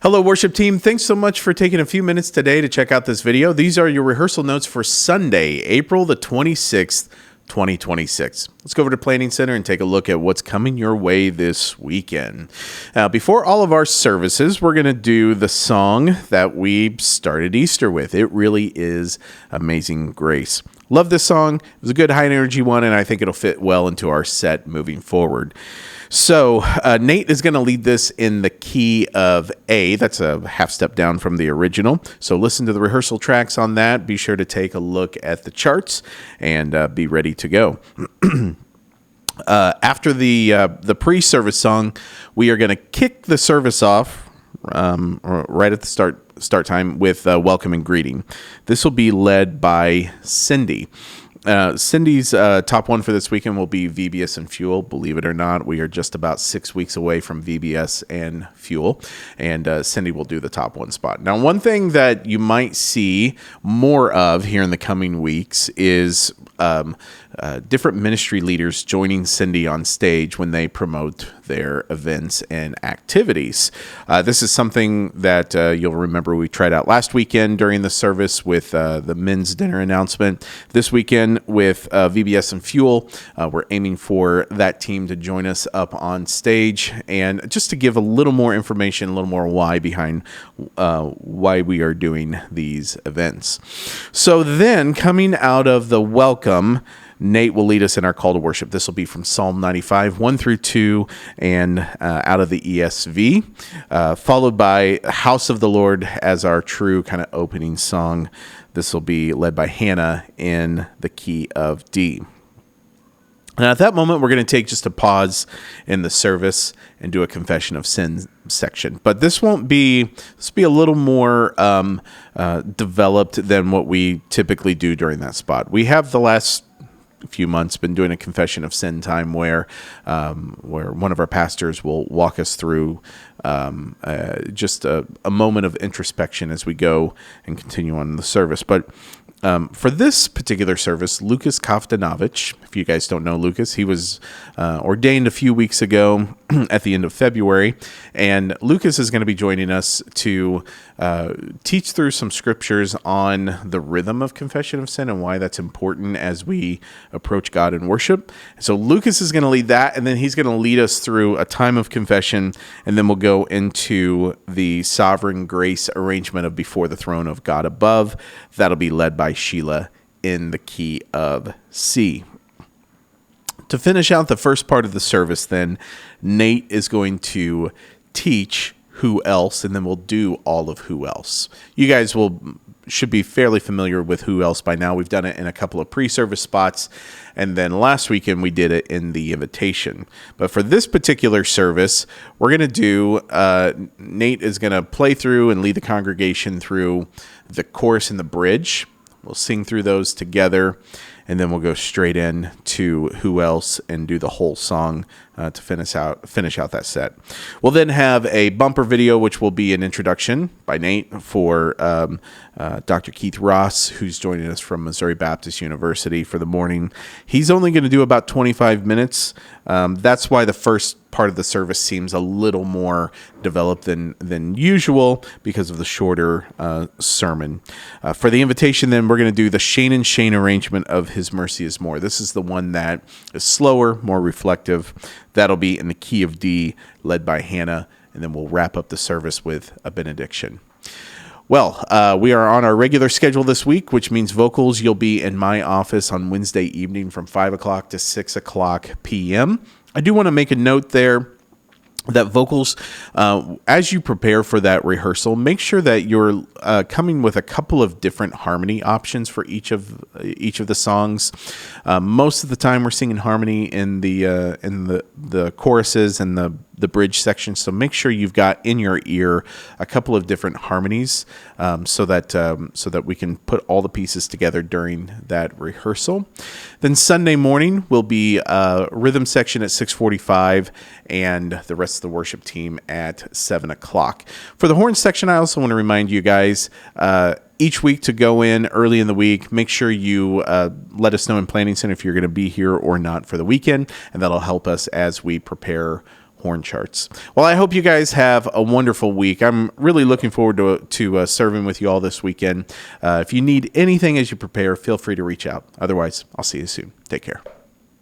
Hello, worship team. Thanks so much for taking a few minutes today to check out this video. These are your rehearsal notes for Sunday, April the 26th, 2026. Let's go over to Planning Center and take a look at what's coming your way this weekend. Before all of our services, we're going to do the song that we started Easter with. It really is Amazing Grace. Love this song. It was a good high energy one, and I think it'll fit well into our set moving forward. So Nate is going to lead this in the key of A. That's a half step down from the original. So listen to the rehearsal tracks on that. Be sure to take a look at the charts and be ready to go. After the pre-service song, we are going to kick the service off right at the start time with welcome and greeting. This will be led by Cindy. Cindy's top one for this weekend will be VBS and Fuel. Believe it or not, we are just about 6 weeks away from VBS and Fuel, and Cindy will do the top one spot. Now, one thing that you might see more of here in the coming weeks is different ministry leaders joining Cindy on stage when they promote their events and activities. This is something that you'll remember we tried out last weekend during the service with the men's dinner announcement. This weekend with VBS and Fuel, we're aiming for that team to join us up on stage, and just to give a little more information, a little more why behind why we are doing these events. So then, coming out of the welcome, Nate will lead us in our call to worship. This will be from Psalm 95, 1 through 2, and out of the ESV, followed by House of the Lord as our true kind of opening song. This will be led by Hannah in the key of D. And at that moment, we're going to take just a pause in the service and do a confession of sin section. But this will be a little more developed than what we typically do during that spot. We have the last few months been doing a confession of sin time where one of our pastors will walk us through just a moment of introspection as we go and continue on the service. But for this particular service, Lucas Kaftanovich, if you guys don't know Lucas, he was ordained a few weeks ago at the end of February, and Lucas is going to be joining us to teach through some scriptures on the rhythm of confession of sin and why that's important as we approach God in worship. So Lucas is going to lead that, and then he's going to lead us through a time of confession, and then we'll go into the sovereign grace arrangement of Before the Throne of God Above. That'll be led by Sheila in the key of C. To finish out the first part of the service, then, Nate is going to teach Who Else, and then we'll do all of Who Else. You guys should be fairly familiar with Who Else by now. We've done it in a couple of pre-service spots, and then last weekend we did it in the invitation. But for this particular service, we're going to do, Nate is going to play through and lead the congregation through the chorus and the bridge. We'll sing through those together, and then we'll go straight in to Who Else and do the whole song to finish out that set. We'll then have a bumper video, which will be an introduction by Nate for Dr. Keith Ross, who's joining us from Missouri Baptist University for the morning. He's only going to do about 25 minutes. That's why the first part of the service seems a little more developed than usual because of the shorter sermon. For the invitation, then, we're going to do the Shane and Shane arrangement of His Mercy is More. This is the one that is slower, more reflective. That'll be in the key of D, led by Hannah, and then we'll wrap up the service with a benediction. Well, we are on our regular schedule this week, which means vocals, you'll be in my office on Wednesday evening from 5 o'clock to 6 o'clock p.m. I do want to make a note there that vocals, as you prepare for that rehearsal, make sure that you're coming with a couple of different harmony options for each of the songs. Most of the time, we're singing harmony in the choruses and the bridge section. So make sure you've got in your ear a couple of different harmonies, so that we can put all the pieces together during that rehearsal. Then Sunday morning will be a rhythm section at 6:45, and the rest of the worship team at 7 o'clock. For the horn section, I also want to remind you guys, each week to go in early in the week, make sure you let us know in Planning Center if you're going to be here or not for the weekend, and that'll help us as we prepare horn charts. Well, I hope you guys have a wonderful week. I'm really looking forward to serving with you all this weekend. If you need anything as you prepare, feel free to reach out. Otherwise, I'll see you soon. Take care.